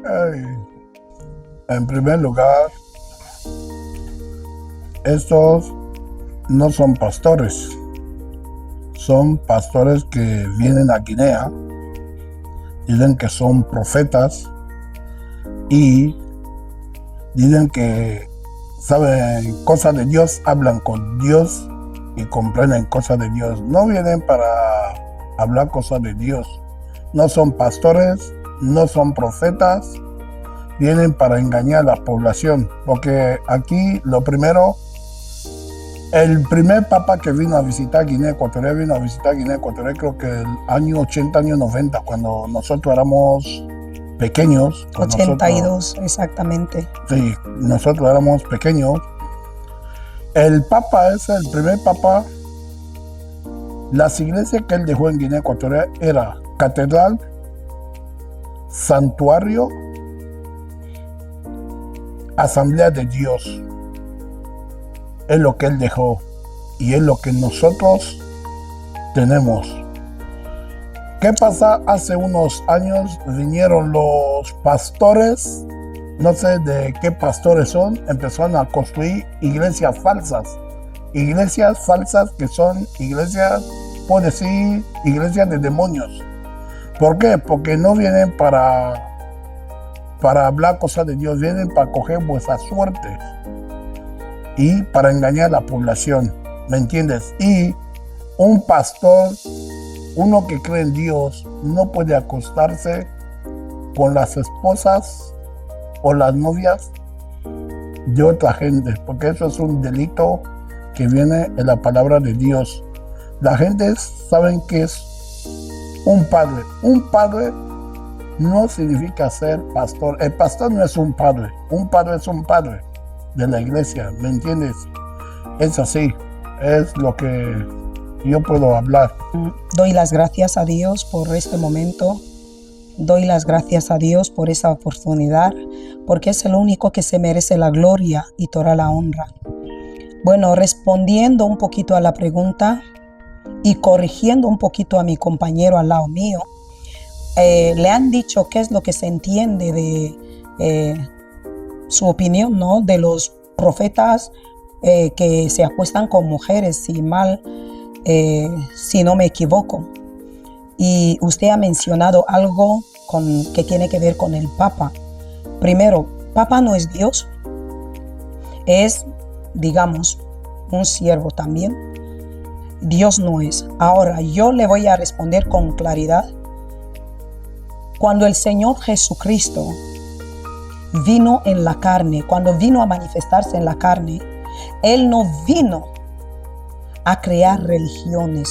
Ay, en primer lugar, estos no son pastores. Son pastores que vienen a Guinea, dicen que son profetas y dicen que saben cosas de Dios, hablan con Dios y comprenden cosas de Dios. No vienen para hablar cosas de Dios. No son pastores, no son profetas, vienen para engañar a la población. Porque aquí lo primero, el primer papa que vino a visitar Guinea Ecuatorial, creo que el año 80, año 90, cuando nosotros éramos pequeños. 82, exactamente. Sí, nosotros éramos pequeños. El papa ese, el primer papa, las iglesias que él dejó en Guinea Ecuatorial era catedral, santuario, asamblea de Dios. Es lo que él dejó y es lo que nosotros tenemos. ¿Qué pasa? Hace unos años vinieron los pastores, no sé de qué pastores son, empezaron a construir iglesias falsas que son iglesias, puedo decir, iglesias de demonios. ¿Por qué? Porque no vienen para hablar cosas de Dios, vienen para coger vuestra suerte y para engañar a la población, ¿me entiendes? Y un pastor, uno que cree en Dios, no puede acostarse con las esposas o las novias de otra gente, porque eso es un delito que viene en la palabra de Dios. La gente saben que es un padre. Un padre no significa ser pastor. El pastor no es un padre es un padre de la iglesia, ¿me entiendes? Es así, es lo que yo puedo hablar. Doy las gracias a Dios por este momento, doy las gracias a Dios por esa oportunidad, porque es el único que se merece la gloria y toda la honra. Bueno, respondiendo un poquito a la pregunta y corrigiendo un poquito a mi compañero al lado mío, le han dicho qué es lo que se entiende de su opinión, ¿no? De los profetas que se acuestan con mujeres, si no me equivoco. Y usted ha mencionado algo que tiene que ver con el Papa. Primero, Papa no es Dios, es, digamos, un siervo también. Dios no es. Ahora, yo le voy a responder con claridad. Cuando el Señor Jesucristo vino en la carne, cuando vino a manifestarse en la carne, Él no vino a crear religiones.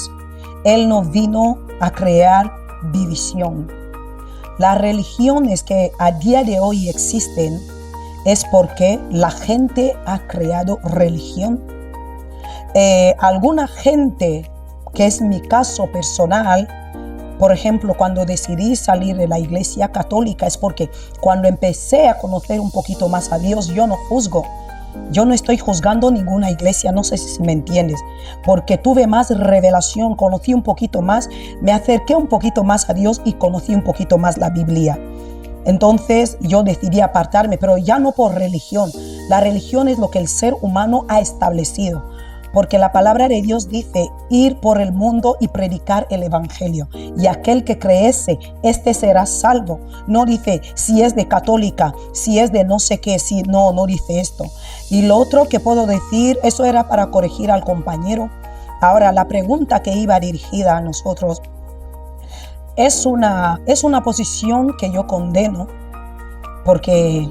Él no vino a crear división. Las religiones que a día de hoy existen es porque la gente ha creado religión. Alguna gente, que es mi caso personal, por ejemplo, cuando decidí salir de la iglesia católica, es porque cuando empecé a conocer un poquito más a Dios, yo no juzgo. Yo no estoy juzgando ninguna iglesia, no sé si me entiendes, porque tuve más revelación, conocí un poquito más, me acerqué un poquito más a Dios y conocí un poquito más la Biblia. Entonces yo decidí apartarme, pero ya no por religión. La religión es lo que el ser humano ha establecido, porque la palabra de Dios dice ir por el mundo y predicar el evangelio, y aquel que creese, este será salvo. No dice si es de católica, si es de no sé qué, si no dice esto. Y lo otro que puedo decir, eso era para corregir al compañero. Ahora, la pregunta que iba dirigida a nosotros es una posición que yo condeno, porque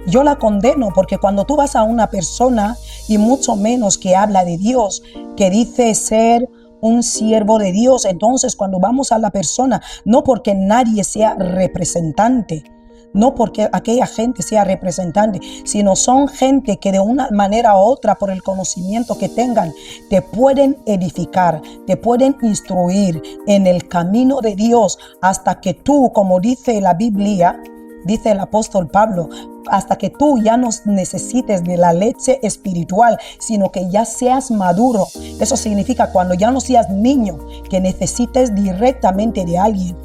yo la condeno, porque cuando tú vas a una persona, y mucho menos que habla de Dios, que dice ser un siervo de Dios, entonces cuando vamos a la persona, no porque nadie sea representante, no porque aquella gente sea representante, sino son gente que de una manera u otra, por el conocimiento que tengan, te pueden edificar, te pueden instruir en el camino de Dios, hasta que tú, como dice la Biblia, dice el apóstol Pablo, hasta que tú ya no necesites de la leche espiritual, sino que ya seas maduro. Eso significa cuando ya no seas niño, que necesites directamente de alguien.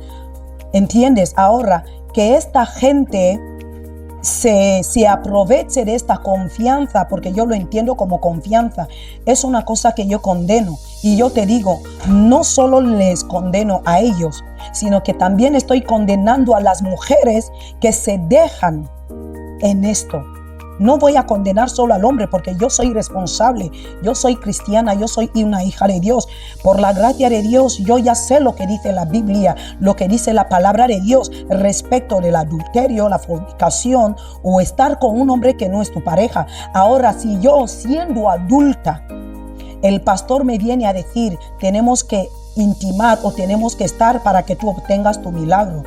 ¿Entiendes? Ahora, que esta gente se aproveche de esta confianza, porque yo lo entiendo como confianza, es una cosa que yo condeno. Y yo te digo, no solo les condeno a ellos, sino que también estoy condenando a las mujeres que se dejan en esto. No voy a condenar solo al hombre, porque yo soy responsable, yo soy cristiana, yo soy una hija de Dios. Por la gracia de Dios, yo ya sé lo que dice la Biblia, lo que dice la palabra de Dios respecto del adulterio, la fornicación o estar con un hombre que no es tu pareja. Ahora, si yo, siendo adulta, el pastor me viene a decir, tenemos que intimar o tenemos que estar para que tú obtengas tu milagro,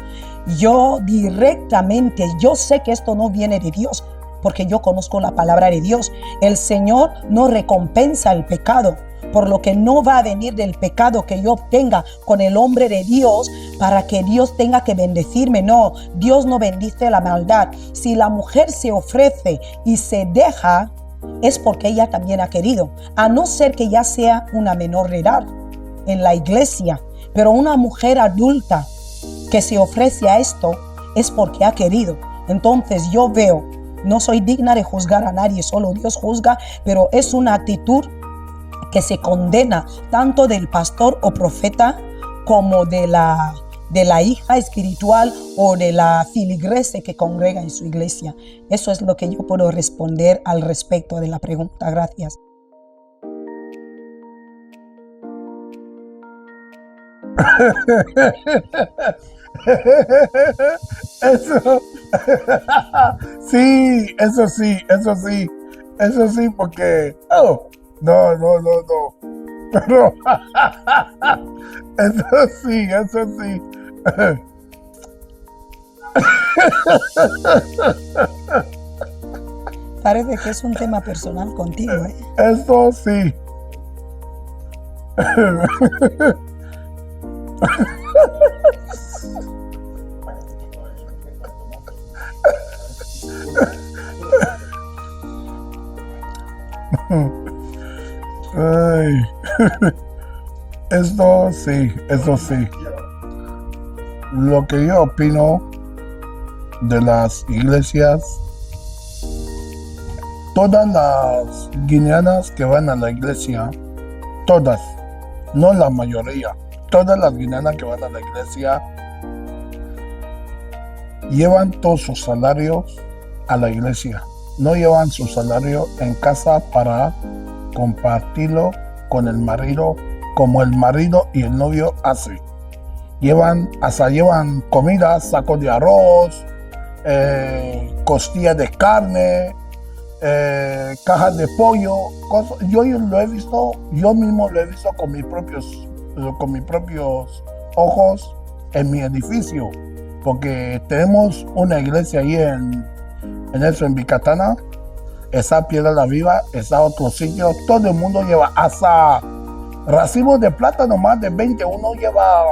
yo directamente, yo sé que esto no viene de Dios, porque yo conozco la palabra de Dios. El Señor no recompensa el pecado, por lo que no va a venir del pecado que yo obtenga con el hombre de Dios para que Dios tenga que bendecirme. No, Dios no bendice la maldad. Si la mujer se ofrece y se deja, es porque ella también ha querido, a no ser que ya sea una menor de edad en la iglesia. Pero una mujer adulta que se ofrece a esto es porque ha querido. Entonces yo veo, no soy digna de juzgar a nadie, solo Dios juzga, pero es una actitud que se condena tanto del pastor o profeta como de la hija espiritual o de la filigrese que congrega en su iglesia. Eso es lo que yo puedo responder al respecto de la pregunta. Gracias. Eso, sí, eso sí, porque, no, pero, eso sí. Parece que es un tema personal contigo, ¿eh? Eso sí. Ay. Eso sí. Lo que yo opino de las iglesias, todas las guineanas que van a la iglesia, todas, no la mayoría, todas las guineanas que van a la iglesia llevan todos sus salarios a la iglesia. No llevan su salario en casa para compartirlo con el marido, como el marido y el novio hacen. Llevan comida, sacos de arroz, costillas de carne, cajas de pollo, cosas. Yo mismo lo he visto con mis propios ojos en mi edificio, porque tenemos una iglesia ahí en Vicatana, está Piedra la Viva, está otro sitio, todo el mundo lleva hasta racimos de plátano más de 20, uno lleva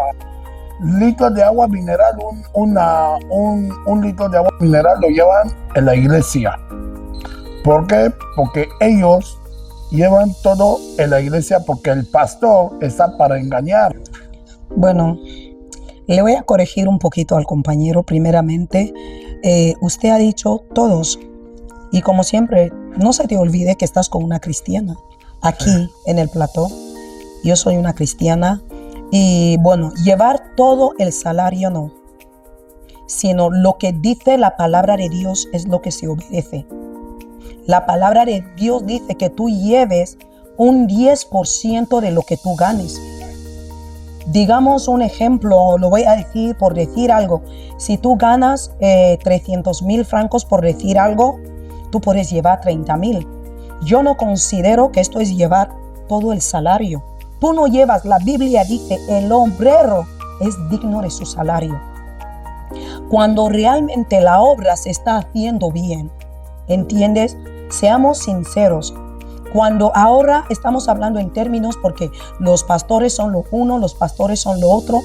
litros de agua mineral, un litro de agua mineral lo llevan en la iglesia. ¿Por qué? Porque ellos llevan todo en la iglesia, porque el pastor está para engañar. Bueno, le voy a corregir un poquito al compañero. Primeramente, usted ha dicho todos, y como siempre, no se te olvide que estás con una cristiana aquí en el plató. Yo soy una cristiana y bueno, llevar todo el salario no, sino lo que dice la palabra de Dios es lo que se obedece. La palabra de Dios dice que tú lleves un 10% de lo que tú ganes. Digamos un ejemplo, lo voy a decir por decir algo. Si tú ganas 300,000 francos por decir algo, tú puedes llevar 30,000. Yo no considero que esto es llevar todo el salario. Tú no llevas, la Biblia dice, el obrero es digno de su salario. Cuando realmente la obra se está haciendo bien, ¿entiendes? Seamos sinceros. Cuando ahora estamos hablando en términos porque los pastores son lo uno, los pastores son lo otro,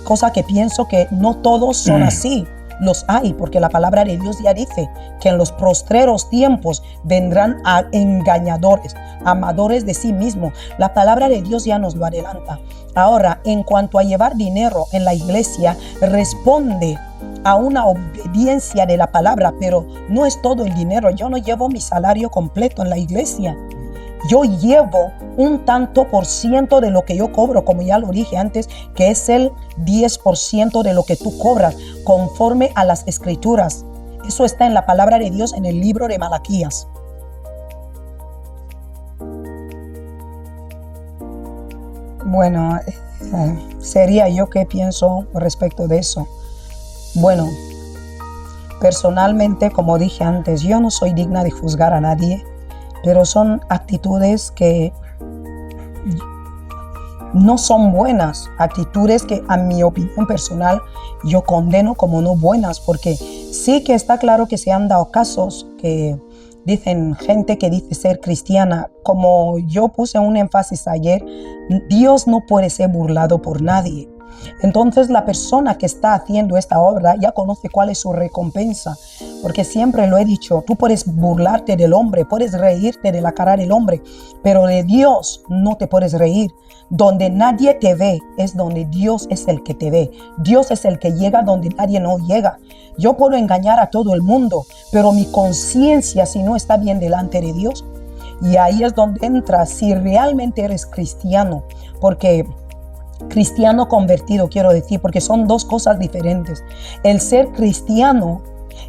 cosa que pienso que no todos son así. los hay, porque la palabra de Dios ya dice que en los postreros tiempos vendrán engañadores, amadores de sí mismos. La palabra de Dios ya nos lo adelanta. Ahora, en cuanto a llevar dinero en la iglesia, responde a una obediencia de la palabra, pero no es todo el dinero. Yo no llevo mi salario completo en la iglesia. Yo llevo un tanto por ciento de lo que yo cobro, como ya lo dije antes, que es el 10% de lo que tú cobras, conforme a las escrituras. Eso está en la palabra de Dios en el libro de Malaquías. Bueno, sería yo que pienso respecto de eso. Bueno, personalmente, como dije antes, yo no soy digna de juzgar a nadie, pero son actitudes que no son buenas, actitudes que a mi opinión personal yo condeno como no buenas, porque sí que está claro que se han dado casos que dicen gente que dice ser cristiana, como yo puse un énfasis ayer, Dios no puede ser burlado por nadie. Entonces la persona que está haciendo esta obra ya conoce cuál es su recompensa, porque siempre lo he dicho, tú puedes burlarte del hombre, puedes reírte de la cara del hombre, pero de Dios no te puedes reír. Donde nadie te ve es donde Dios es el que te ve. Dios es el que llega donde nadie no llega. Yo puedo engañar a todo el mundo, pero mi conciencia, si no está bien delante de Dios, y ahí es donde entra si realmente eres cristiano, porque cristiano convertido, quiero decir, porque son dos cosas diferentes. El ser cristiano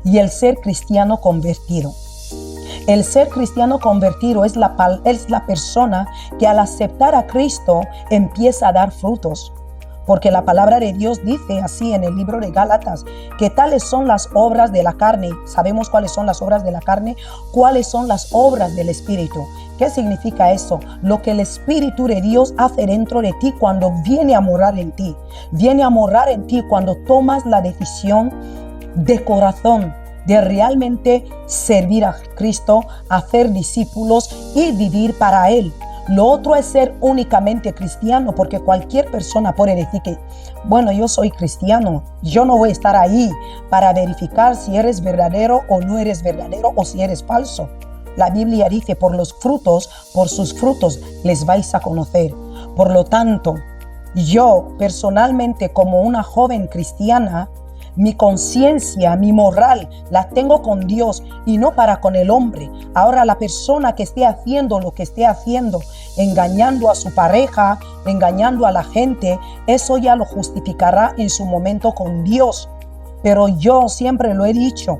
y el ser cristiano convertido. El ser cristiano convertido es la persona que al aceptar a Cristo empieza a dar frutos. Porque la palabra de Dios dice así en el libro de Gálatas, que tales son las obras de la carne. Sabemos cuáles son las obras de la carne, cuáles son las obras del Espíritu. ¿Qué significa eso? Lo que el Espíritu de Dios hace dentro de ti cuando viene a morar en ti. Viene a morar en ti cuando tomas la decisión de corazón de realmente servir a Cristo, hacer discípulos y vivir para Él. Lo otro es ser únicamente cristiano, porque cualquier persona puede decir que, bueno, yo soy cristiano, yo no voy a estar ahí para verificar si eres verdadero o no eres verdadero o si eres falso. La Biblia dice, por los frutos, por sus frutos les vais a conocer. Por lo tanto, yo personalmente como una joven cristiana, mi conciencia, mi moral, la tengo con Dios y no para con el hombre. Ahora la persona que esté haciendo lo que esté haciendo, engañando a su pareja, engañando a la gente, eso ya lo justificará en su momento con Dios. Pero yo siempre lo he dicho,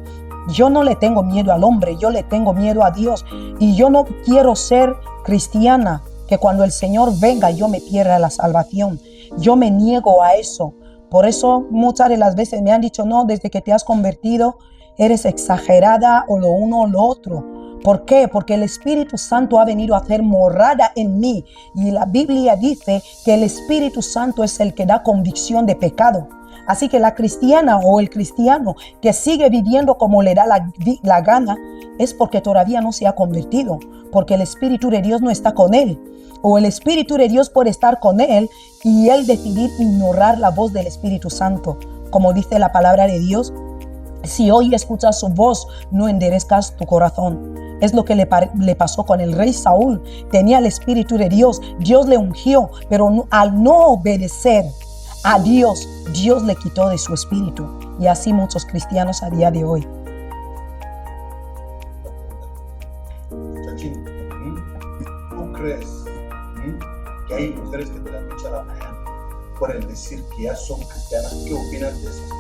yo no le tengo miedo al hombre, yo le tengo miedo a Dios. Y yo no quiero ser cristiana, que cuando el Señor venga yo me pierda la salvación. Yo me niego a eso. Por eso muchas de las veces me han dicho, no, desde que te has convertido eres exagerada o lo uno o lo otro. ¿Por qué? Porque el Espíritu Santo ha venido a hacer morada en mí. Y la Biblia dice que el Espíritu Santo es el que da convicción de pecado. Así que la cristiana o el cristiano que sigue viviendo como le da la gana es porque todavía no se ha convertido, porque el Espíritu de Dios no está con él. O el Espíritu de Dios puede estar con él y él decidir ignorar la voz del Espíritu Santo. Como dice la palabra de Dios, si hoy escuchas su voz, no enderezcas tu corazón. Es lo que le pasó con el rey Saúl. Tenía el Espíritu de Dios, Dios le ungió, pero al no obedecer a Dios, Dios le quitó de su espíritu. Y así muchos cristianos a día de hoy. Chachín, ¿tú crees que hay mujeres que de la noche a la mañana pueden decir que ya son cristianas? ¿Qué opinas de esas?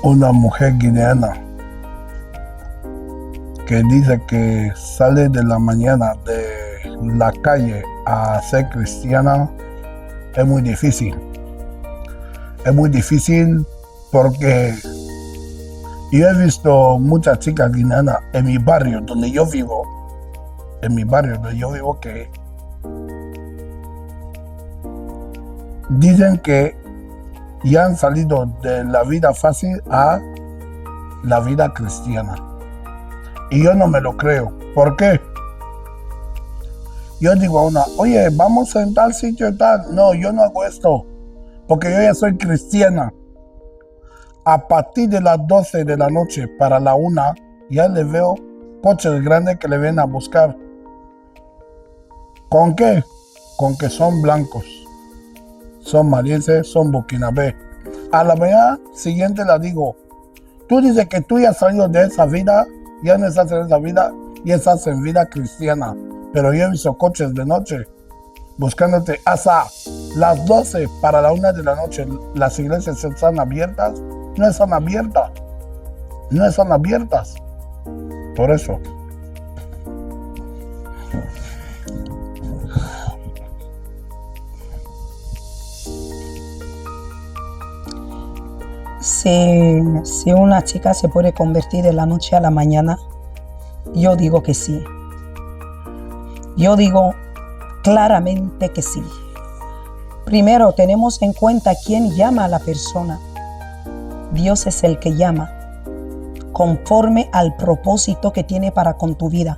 Una mujer guineana que dice que sale de la mañana de la calle a ser cristiana es muy difícil. Es muy difícil porque yo he visto muchas chicas guineanas en mi barrio donde yo vivo, que dicen que y han salido de la vida fácil a la vida cristiana. Y yo no me lo creo. ¿Por qué? Yo digo a una, oye, vamos en tal sitio y tal. No, yo no hago esto, porque yo ya soy cristiana. A partir de las 12 de la noche para la 1, ya le veo coches grandes que le vienen a buscar. ¿Con qué? Con que son blancos, son malienses, son burkinabé. A la mañana siguiente la digo, tú dices que tú ya has salido de esa vida, ya no estás en esa vida, y estás en vida cristiana. Pero yo he visto coches de noche buscándote hasta las 12 para la 1 de la noche. Las iglesias están abiertas, no están abiertas, no están abiertas. Por eso. Si una chica se puede convertir de la noche a la mañana, yo digo que sí. Yo digo claramente que sí. Primero, tenemos en cuenta quién llama a la persona. Dios es el que llama, conforme al propósito que tiene para con tu vida.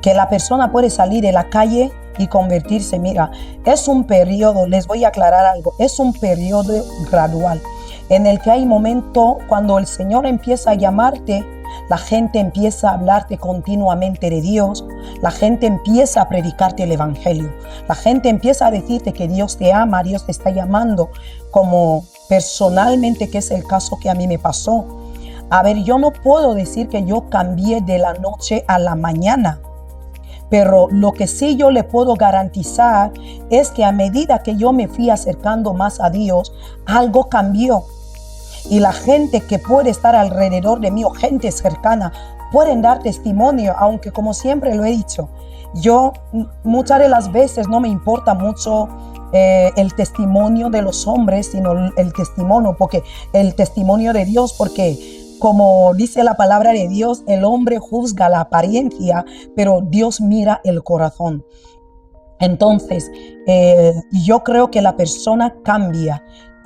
Que la persona puede salir de la calle y convertirse. Mira, es un periodo, les voy a aclarar algo, es un periodo gradual en el que hay momentos cuando el Señor empieza a llamarte, la gente empieza a hablarte continuamente de Dios, la gente empieza a predicarte el Evangelio, la gente empieza a decirte que Dios te ama, Dios te está llamando, como personalmente, que es el caso que a mí me pasó. A ver, yo no puedo decir que yo cambié de la noche a la mañana, pero lo que sí yo le puedo garantizar es que a medida que yo me fui acercando más a Dios, algo cambió. Y la gente que puede estar alrededor de mí o gente cercana pueden dar testimonio, aunque como siempre lo he dicho, yo muchas de las veces no me importa mucho el testimonio de los hombres, sino el testimonio de Dios, porque como dice la palabra de Dios, el hombre juzga la apariencia, pero Dios mira el corazón. Entonces, yo creo que la persona cambia.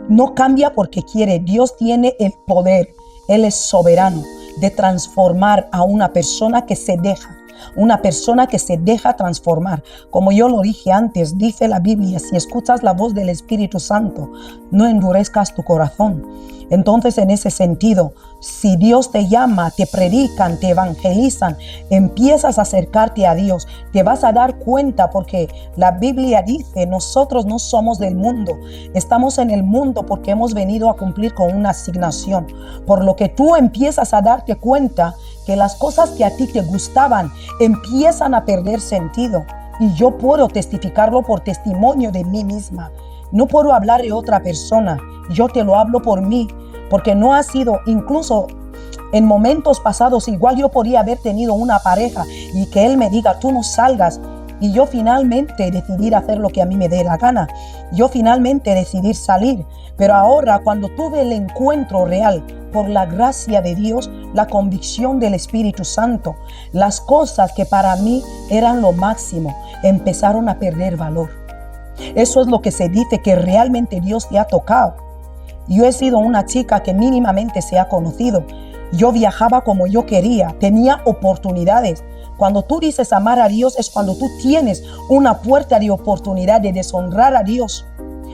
No cambia porque quiere. Dios tiene el poder. Él es soberano de transformar a una persona que se deja. Una persona que se deja transformar. Como yo lo dije antes, dice la Biblia, si escuchas la voz del Espíritu Santo, no endurezcas tu corazón. Entonces, en ese sentido, si Dios te llama, te predican, te evangelizan, empiezas a acercarte a Dios, te vas a dar cuenta, porque la Biblia dice, nosotros no somos del mundo, estamos en el mundo porque hemos venido a cumplir con una asignación. Por lo que tú empiezas a darte cuenta que las cosas que a ti te gustaban empiezan a perder sentido. Y yo puedo testificarlo por testimonio de mí misma. No puedo hablar de otra persona, yo te lo hablo por mí, porque no ha sido, incluso en momentos pasados, igual yo podría haber tenido una pareja y que él me diga, tú no salgas, y yo finalmente decidí hacer lo que a mí me dé la gana, yo finalmente decidí salir, pero ahora cuando tuve el encuentro real, por la gracia de Dios, la convicción del Espíritu Santo, las cosas que para mí eran lo máximo, empezaron a perder valor. Eso es lo que se dice, que realmente Dios te ha tocado. Yo he sido una chica que mínimamente se ha conocido. Yo viajaba como yo quería, tenía oportunidades. Cuando tú dices amar a Dios es cuando tú tienes una puerta de oportunidad de deshonrar a Dios.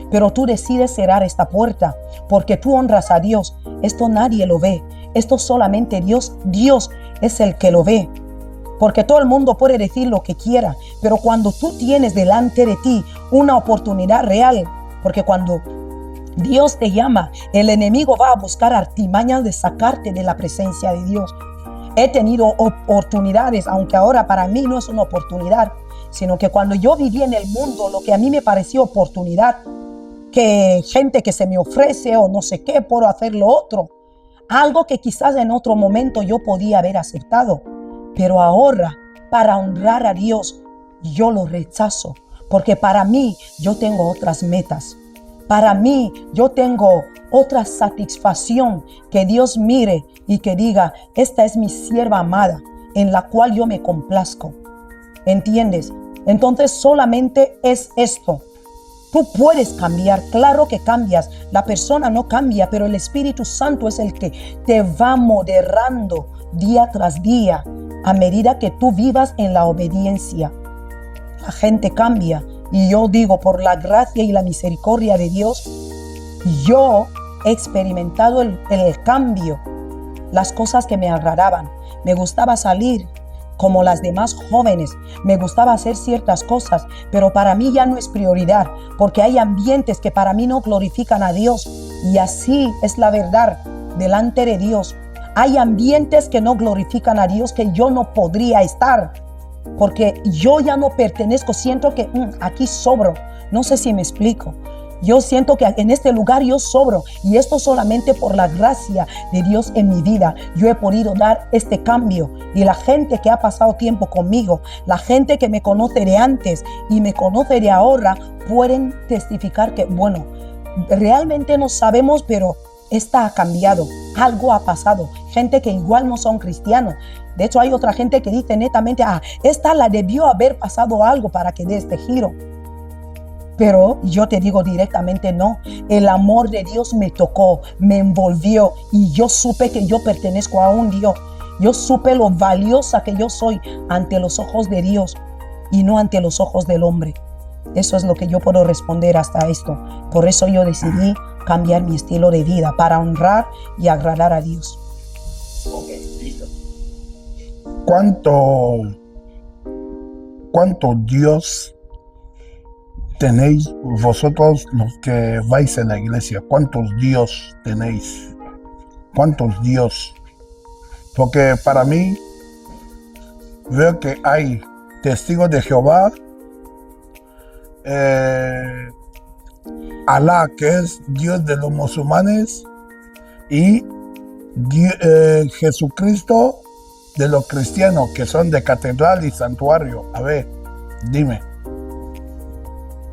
Pero tú decides cerrar esta puerta porque tú honras a Dios. Esto nadie lo ve. Esto solamente Dios es el que lo ve. Porque todo el mundo puede decir lo que quiera, pero cuando tú tienes delante de ti una oportunidad real, porque cuando Dios te llama, el enemigo va a buscar artimañas de sacarte de la presencia de Dios. He tenido oportunidades, aunque ahora para mí no es una oportunidad, sino que cuando yo viví en el mundo, lo que a mí me pareció oportunidad, que gente que se me ofrece o no sé qué, puedo hacer lo otro, algo que quizás en otro momento yo podía haber aceptado. Pero ahora, para honrar a Dios, yo lo rechazo, porque para mí yo tengo otras metas. Para mí yo tengo otra satisfacción, que Dios mire y que diga, esta es mi sierva amada, en la cual yo me complazco. ¿Entiendes? Entonces solamente es esto. Tú puedes cambiar, claro que cambias. La persona no cambia, pero el Espíritu Santo es el que te va moderando día tras día a medida que tú vivas en la obediencia. La gente cambia y yo digo, por la gracia y la misericordia de Dios, yo he experimentado el cambio, las cosas que me agradaban. Me gustaba salir como las demás jóvenes, me gustaba hacer ciertas cosas, pero para mí ya no es prioridad, porque hay ambientes que para mí no glorifican a Dios, y así es la verdad delante de Dios. Hay ambientes que no glorifican a Dios, que yo no podría estar, porque yo ya no pertenezco, siento que aquí sobro, no sé si me explico. Yo siento que en este lugar yo sobro, y esto solamente por la gracia de Dios en mi vida. Yo he podido dar este cambio, y la gente que ha pasado tiempo conmigo, la gente que me conoce de antes y me conoce de ahora, pueden testificar que, bueno, realmente no sabemos, pero esta ha cambiado, algo ha pasado. Gente que igual no son cristianos. De hecho, hay otra gente que dice netamente, esta la debió haber pasado algo para que dé este giro. Pero yo te digo directamente no. El amor de Dios me tocó, me envolvió, y yo supe que yo pertenezco a un Dios. Yo supe lo valiosa que yo soy ante los ojos de Dios y no ante los ojos del hombre. Eso es lo que yo puedo responder hasta esto. Por eso yo decidí cambiar mi estilo de vida para honrar y agradar a Dios. Ok, listo. ¿Cuánto Dios tenéis vosotros los que vais a la iglesia? ¿Cuántos Dios tenéis? ¿Cuántos Dios? Porque para mí veo que hay testigos de Jehová, Alá, que es Dios de los musulmanes, y Jesucristo de los cristianos, que son de catedral y santuario. A ver, dime,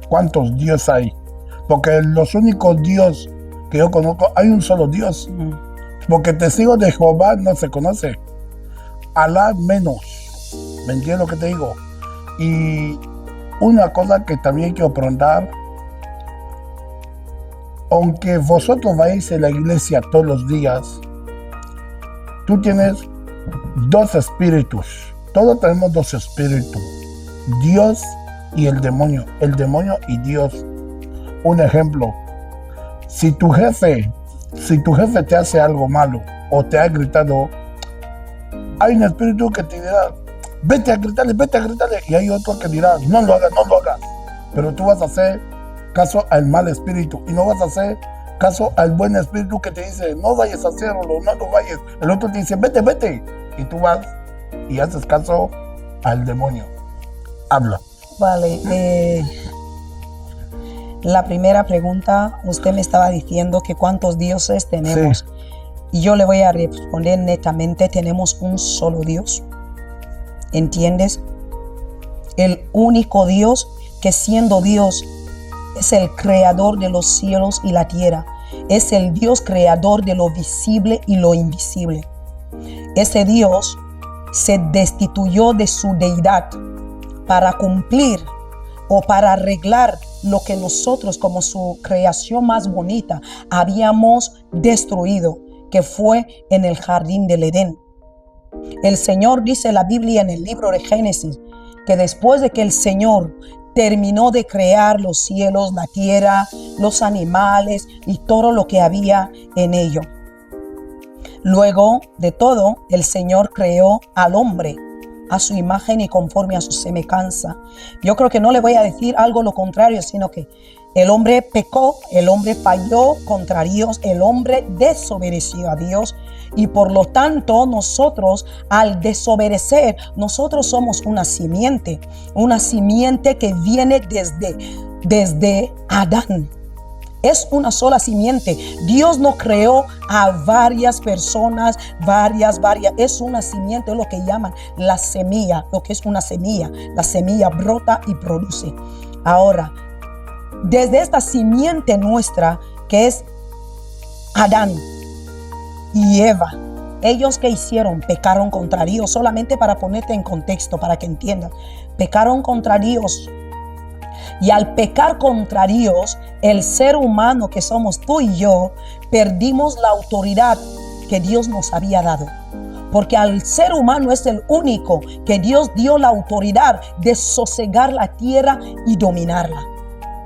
¿cuántos Dios hay? Porque los únicos Dios que yo conozco, hay un solo Dios. Porque testigos de Jehová no se conoce. Alá menos. ¿Me entiendes lo que te digo? Y una cosa que también quiero preguntar, aunque vosotros vais a la iglesia todos los días, tú tienes dos espíritus. Todos tenemos dos espíritus. Dios y el demonio y Dios. Un ejemplo, si tu jefe te hace algo malo o te ha gritado, hay un espíritu que te dirá, vete a gritarle, y hay otro que dirá, no lo hagas, pero tú vas a hacer caso al mal espíritu y no vas a hacer caso al buen espíritu que te dice, no vayas a hacerlo, no vayas. El otro te dice, vete, y tú vas y haces caso al demonio. Habla. Vale, la primera pregunta, usted me estaba diciendo que cuántos dioses tenemos. Sí. Y yo le voy a responder netamente, tenemos un solo Dios. ¿Entiendes? El único Dios que, siendo Dios, es el creador de los cielos y la tierra. Es el Dios creador de lo visible y lo invisible. Ese Dios se destituyó de su deidad para cumplir o para arreglar lo que nosotros, como su creación más bonita, habíamos destruido, que fue en el jardín del Edén. El Señor dice en la Biblia, en el libro de Génesis, que después de que el Señor terminó de crear los cielos, la tierra, los animales y todo lo que había en ello, luego de todo, el Señor creó al hombre a su imagen y conforme a su semejanza. Yo creo que no le voy a decir algo lo contrario, sino que el hombre pecó, el hombre falló contra Dios, el hombre desobedeció a Dios, y por lo tanto nosotros, al desobedecer, nosotros somos una simiente que viene desde Adán. Es una sola simiente. Dios no creó a varias personas, varias. Es una simiente, es lo que llaman la semilla, lo que es una semilla. La semilla brota y produce. Ahora, desde esta simiente nuestra, que es Adán y Eva, ellos que hicieron, pecaron contra Dios. Solamente para ponerte en contexto, para que entiendan, pecaron contra Dios. Y al pecar contra Dios, el ser humano que somos tú y yo, perdimos la autoridad que Dios nos había dado. Porque al ser humano es el único que Dios dio la autoridad de sosegar la tierra y dominarla.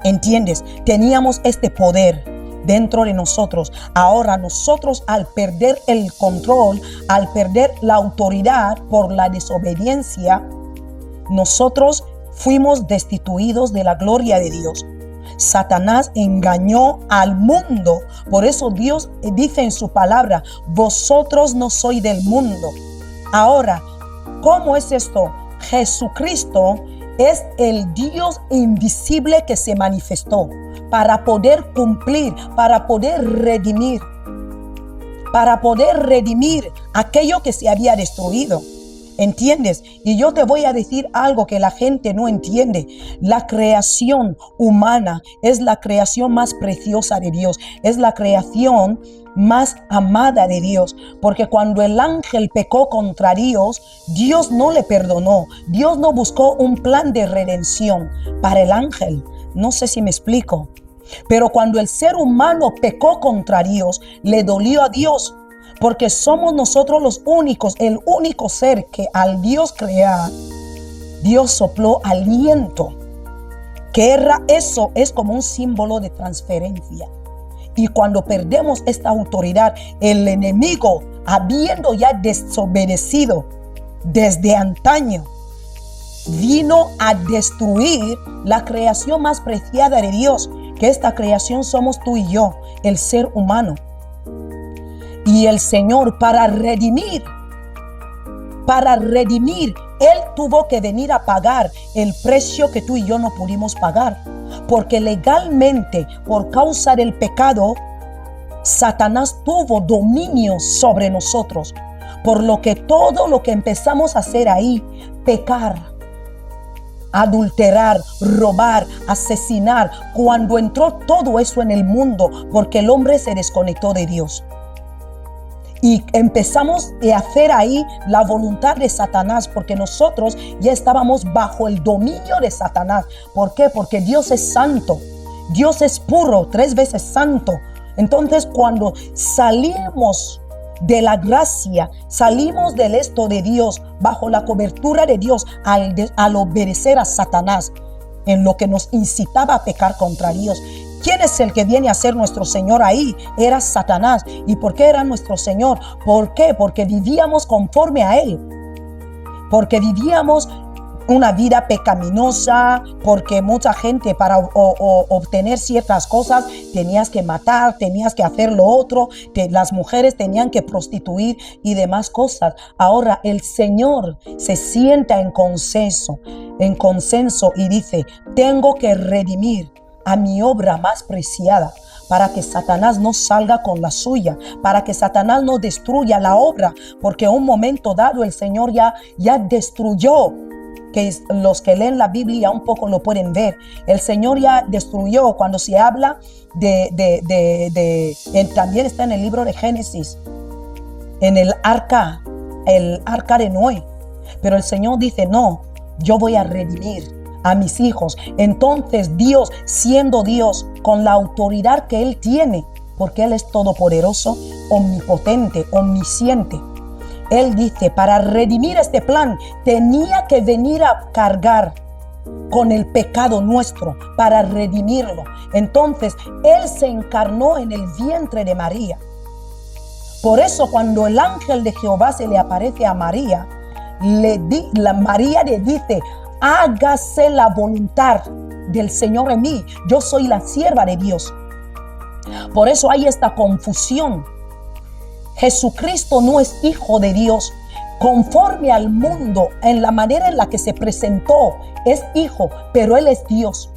¿Entiendes? Teníamos este poder dentro de nosotros. Ahora nosotros, al perder el control, al perder la autoridad por la desobediencia, nosotros fuimos destituidos de la gloria de Dios. Satanás engañó al mundo. Por eso Dios dice en su palabra: vosotros no sois del mundo. Ahora, ¿cómo es esto? Jesucristo es el Dios invisible que se manifestó para poder cumplir, para poder redimir aquello que se había destruido. ¿Entiendes? Y yo te voy a decir algo que la gente no entiende. La creación humana es la creación más preciosa de Dios. Es la creación más amada de Dios. Porque cuando el ángel pecó contra Dios, Dios no le perdonó. Dios no buscó un plan de redención para el ángel. No sé si me explico. Pero cuando el ser humano pecó contra Dios, le dolió a Dios. Porque somos nosotros los únicos, el único ser que al Dios crear, Dios sopló aliento. Que eso es como un símbolo de transferencia. Y cuando perdemos esta autoridad, el enemigo, habiendo ya desobedecido desde antaño, vino a destruir la creación más preciada de Dios. Que esta creación somos tú y yo, el ser humano. Y el Señor, para redimir, Él tuvo que venir a pagar el precio que tú y yo no pudimos pagar. Porque legalmente, por causa del pecado, Satanás tuvo dominio sobre nosotros. Por lo que todo lo que empezamos a hacer ahí, pecar, adulterar, robar, asesinar, cuando entró todo eso en el mundo, porque el hombre se desconectó de Dios. Y empezamos a hacer ahí la voluntad de Satanás, porque nosotros ya estábamos bajo el dominio de Satanás. ¿Por qué? Porque Dios es santo, Dios es puro, 3 veces santo. Entonces, cuando salimos de la gracia, salimos del esto de Dios, bajo la cobertura de Dios, al obedecer a Satanás, en lo que nos incitaba a pecar contra Dios. ¿Quién es el que viene a ser nuestro Señor ahí? Era Satanás. ¿Y por qué era nuestro Señor? ¿Por qué? Porque vivíamos conforme a Él. Porque vivíamos una vida pecaminosa, porque mucha gente para obtener ciertas cosas tenías que matar, tenías que hacer lo otro, las mujeres tenían que prostituir y demás cosas. Ahora el Señor se sienta en consenso y dice: tengo que redimir a mi obra más preciada, para que Satanás no salga con la suya, para que Satanás no destruya la obra, porque en un momento dado el Señor ya destruyó, que los que leen la Biblia un poco lo pueden ver. El Señor ya destruyó, cuando se habla también está en el libro de Génesis, en el arca de Noé. Pero el Señor dice: no, yo voy a redimir a mis hijos. Entonces Dios, siendo Dios, con la autoridad que Él tiene, porque Él es todopoderoso, omnipotente, omnisciente, Él dice: para redimir este plan, tenía que venir a cargar con el pecado nuestro, para redimirlo. Entonces Él se encarnó en el vientre de María. Por eso cuando el ángel de Jehová se le aparece a María, María le dice: hágase la voluntad del Señor en mí. Yo soy la sierva de Dios. Por eso hay esta confusión. Jesucristo no es hijo de Dios. Conforme al mundo, en la manera en la que se presentó, es hijo, pero Él es Dios.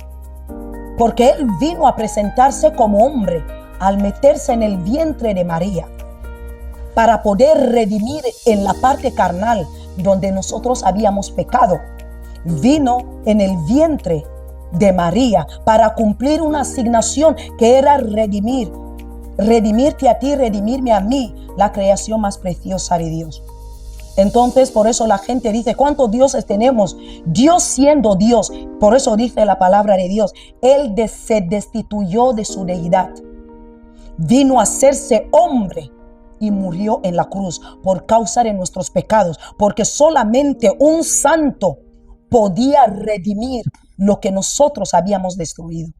Porque Él vino a presentarse como hombre al meterse en el vientre de María, para poder redimir en la parte carnal donde nosotros habíamos pecado. Vino en el vientre de María para cumplir una asignación que era redimirte a ti, redimirme a mí, la creación más preciosa de Dios. Entonces, por eso la gente dice, ¿cuántos dioses tenemos? Dios siendo Dios, por eso dice la palabra de Dios, Él se destituyó de su deidad. Vino a hacerse hombre y murió en la cruz por causa de nuestros pecados, porque solamente un santo podía redimir lo que nosotros habíamos destruido.